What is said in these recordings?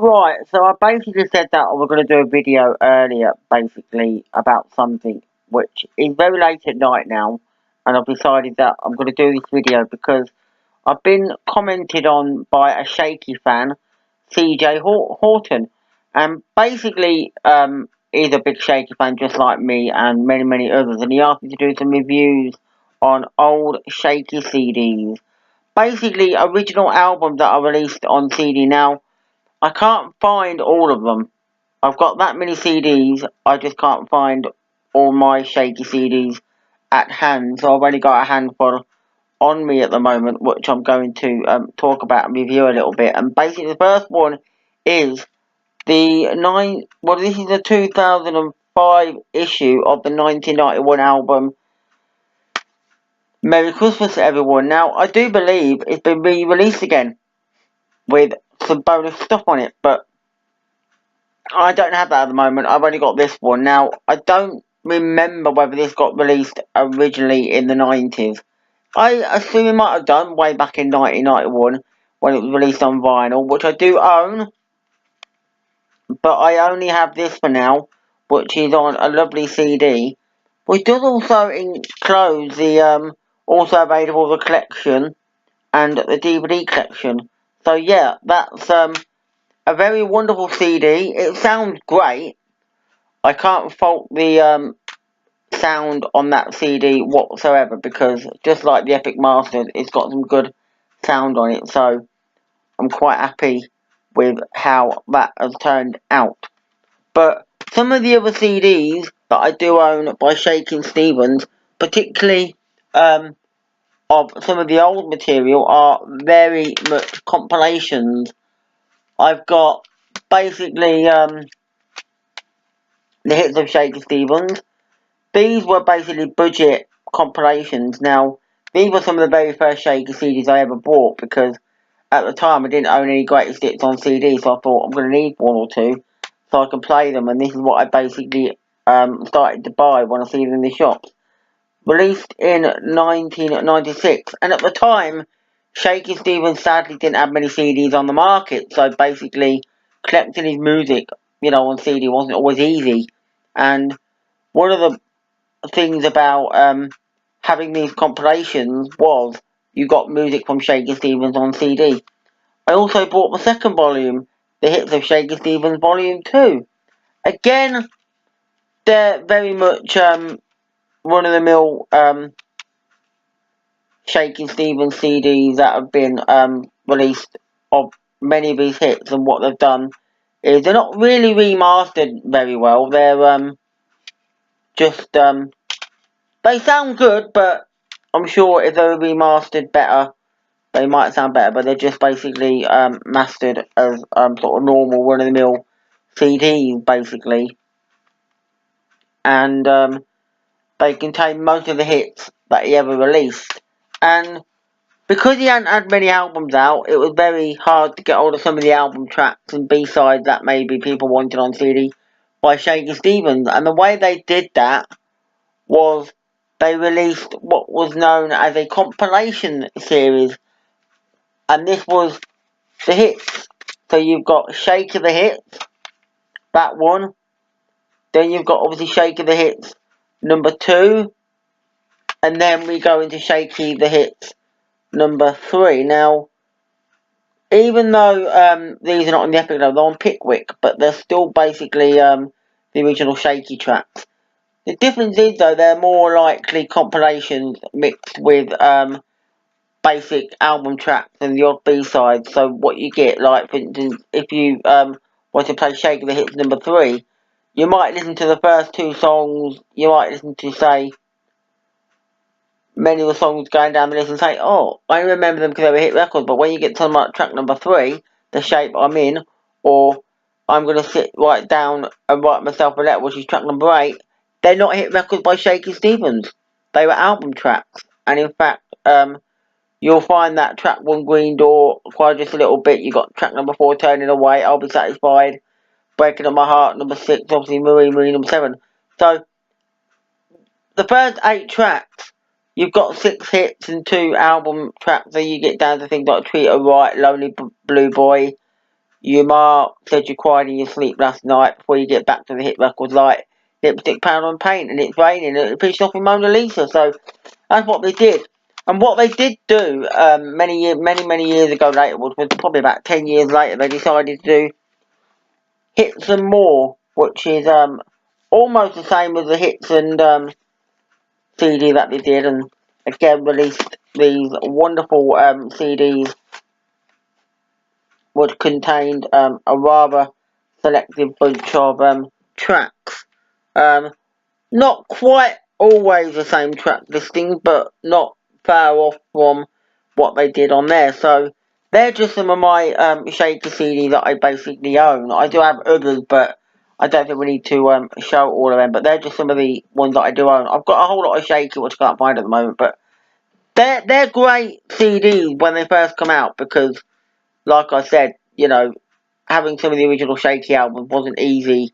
Right, so I basically said that I was going to do a video earlier, basically, about something which is very late at night now, and I've decided that I'm going to do this video because I've been commented on by a Shaky fan, CJ Horton, and basically, he's a big Shaky fan just like me and many, many others, and he asked me to do some reviews on old Shaky CDs. Basically, original albums that are released on CD now. I can't find all of them. I've got that many CDs, I just can't find all my Shaky CDs at hand, so I've only got a handful on me at the moment, which I'm going to talk about and review a little bit. And basically, the first one is this is the 2005 issue of the 1991 album Merry Christmas to Everyone. Now, I do believe it's been re-released again with some bonus stuff on it, but I don't have that at the moment. I've only got this one. Now, I don't remember whether this got released originally in the 90s. I assume it might have done way back in 1991 when it was released on vinyl, which I do own, but I only have this for now, which is on a lovely CD, which does also enclose the also available the collection and the DVD collection. So yeah, that's a very wonderful CD. It sounds great. I can't fault the sound on that CD whatsoever because just like the Epic Masters, it's got some good sound on it. So I'm quite happy with how that has turned out. But some of the other CDs that I do own by Shakin Stevens, particularly of some of the old material, are very much compilations. I've got basically the hits of Shakin Stevens. These were basically budget compilations. Now, these were some of the very first Shaky CDs I ever bought because at the time I didn't own any greatest hits on CD, so I thought I'm going to need one or two so I can play them, and this is what I basically started to buy when I see them in the shops. Released in 1996, and at the time, Shaky Stevens sadly didn't have many CDs on the market, so basically collecting his music, on CD wasn't always easy, and one of the things about having these compilations was you got music from Shakin Stevens on CD. I also bought the second volume, The Hits of Shakin Stevens Volume 2. Again, they're very much run-of-the-mill Shakin Stevens CDs that have been released of many of his hits, and what they've done is they're not really remastered very well. They're just they sound good, but I'm sure if they were remastered better, they might sound better. But they're just basically mastered as sort of normal run-of-the-mill CDs, basically. And they contain most of the hits that he ever released. And because he hadn't had many albums out, it was very hard to get hold of some of the album tracks and B-sides that maybe people wanted on CD by Shakin Stevens. And the way they did that was they released what was known as a compilation series, and this was the hits. So you've got Shake of the Hits, that one. Then you've got obviously Shake of the Hits number 2, and then we go into Shaky the Hits number 3. Now, even though these are not on the Epic level, they're on Pickwick, but they're still basically the original Shaky tracks. The difference is, though, they're more likely compilations mixed with basic album tracks and the odd B-side. So what you get, like, for instance, if you want to play Shake of the Hits number 3, you might listen to the first 2 songs, you might listen to, say, many of the songs going down the list and say, oh, I remember them because they were hit records, but when you get to like track number 3, The Shape I'm In, or I'm going to sit right down and write myself a letter, which is track number 8, they're not hit records by Shakin Stevens. They were album tracks. And in fact, you'll find that track 1, Green Door, Cry Just a Little Bit, you got track number 4, Turning Away, I'll Be Satisfied, Breaking Up My Heart, number 6, obviously Marie, number 7. So, the first 8 tracks, you've got 6 hits and 2 album tracks, so you get down to things like Treat Her Right, Lonely Blue Boy, Your Ma Said You Cried in Your Sleep Last Night before you get back to the hit records like Lipstick, Powder and Paint and It's Raining and it finished off with Mona Lisa. So that's what they did. And what they did do many years ago later, was probably about 10 years later, they decided to do Hits and More, which is almost the same as the Hits and CD that they did, and again released these wonderful CDs which contained a rather selective bunch of tracks. Not quite always the same track listing, but not far off from what they did on there. So they're just some of my Shakin CDs that I basically own. I do have others, but I don't think we need to show all of them. But they're just some of the ones that I do own. I've got a whole lot of Shakin which I can't find at the moment, but they're great CDs when they first come out because, like I said, you know, having some of the original Shaky albums wasn't easy,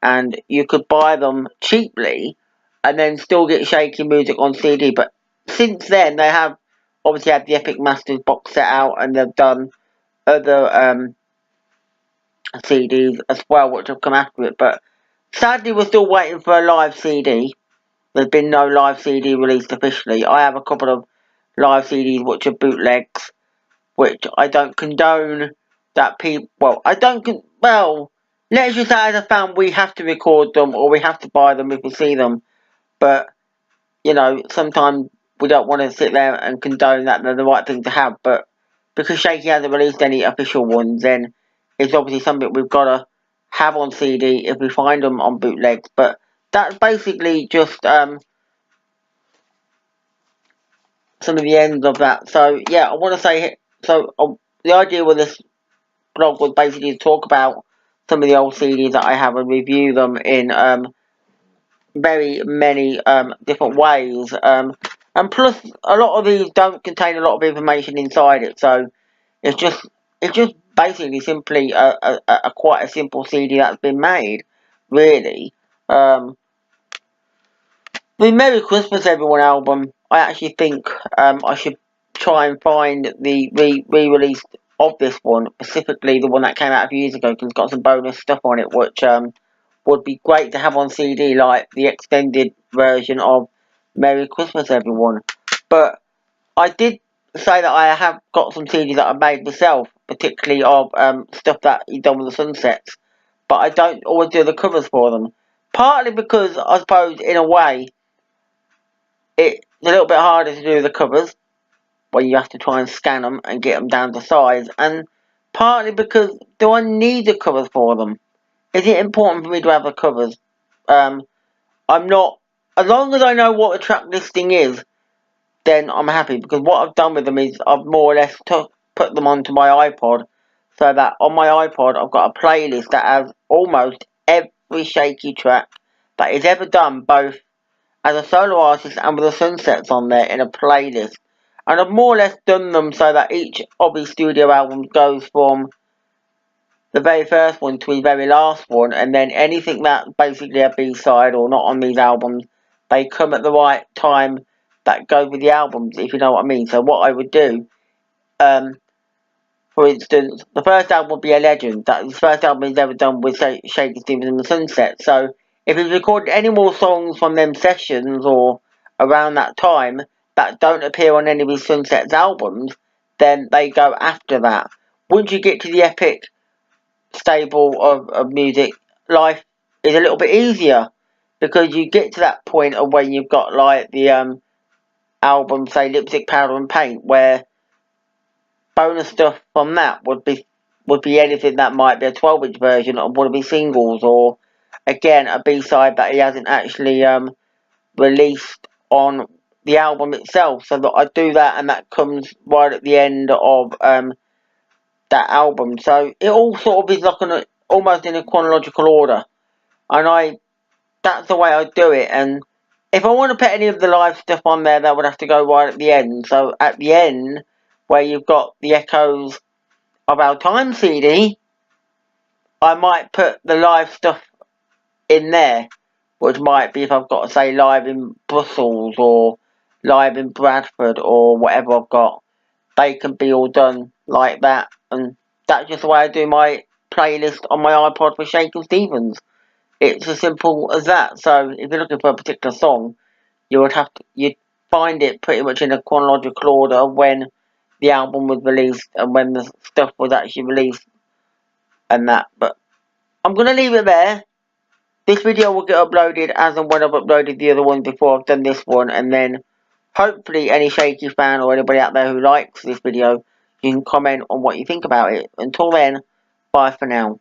and you could buy them cheaply and then still get Shaky music on CD. But since then, they have obviously had the Epic Masters box set out, and they've done other CDs as well, which have come after it. But sadly, we're still waiting for a live CD. There's been no live CD released officially. I have a couple of live CDs which are bootlegs, which I don't condone that people, well, let's just say as a fan, we have to record them or we have to buy them if we see them, but, you know, sometimes we don't want to sit there and condone that they're the right thing to have, but because Shaky hasn't released any official ones, then it's obviously something we've got to have on CD if we find them on bootlegs, but that's basically just, some of the ends of that. So, yeah, I want to say, so, the idea with this blog was basically to talk about some of the old CDs that I have and review them in very many different ways. And plus, a lot of these don't contain a lot of information inside it, so it's just basically simply a quite a simple CD that's been made, really. The Merry Christmas Everyone album, I actually think I should try and find the re-release of this one, specifically the one that came out a few years ago, because it's got some bonus stuff on it, which would be great to have on CD, like the extended version of Merry Christmas Everyone. But I did say that I have got some CDs that I made myself, particularly of stuff that he's done with the Sunsets, but I don't always do the covers for them. Partly because, I suppose, in a way, it's a little bit harder to do the covers when you have to try and scan them and get them down to size, and partly because, do I need the covers for them? Is it important for me to have the covers? I'm not, as long as I know what the track listing is, then I'm happy, because what I've done with them is I've more or less put them onto my iPod, so that on my iPod I've got a playlist that has almost every Shaky track that is ever done, both as a solo artist and with the Sunsets on there in a playlist. And I've more or less done them so that each of his studio albums goes from the very first one to his very last one, and then anything that's basically a B-side or not on these albums, they come at the right time that goes with the albums, if you know what I mean. So what I would do, for instance, the first album would be a legend. That's the first album he's ever done with Shakin Stevens and the Sunset. So if he's recorded any more songs from them sessions or around that time that don't appear on any of his Sunsets albums, then they go after that. Once you get to the epic stable of music, life is a little bit easier, because you get to that point of when you've got like the album, say Lipstick, Powder and Paint, where bonus stuff from that would be anything that might be a 12-inch version of one of his singles, or again a B-side that he hasn't actually released on the album itself. So that I do that, and that comes right at the end of that album. So it all sort of is like almost in a chronological order, and that's the way I do it. And if I want to put any of the live stuff on there, that would have to go right at the end. So at the end, where you've got the echoes of our time CD, I might put the live stuff in there, which might be if I've got to say live in Brussels or live in Bradford or whatever I've got. They can be all done like that, and that's just the way I do my playlist on my iPod for Shakin Stevens. It's as simple as that. So if you're looking for a particular song, you'd find it pretty much in a chronological order when the album was released and when the stuff was actually released and that. But I'm gonna leave it there. This video will get uploaded as and when I've uploaded the other one before I've done this one, and then hopefully any Shaky fan or anybody out there who likes this video, you can comment on what you think about it. Until then, bye for now.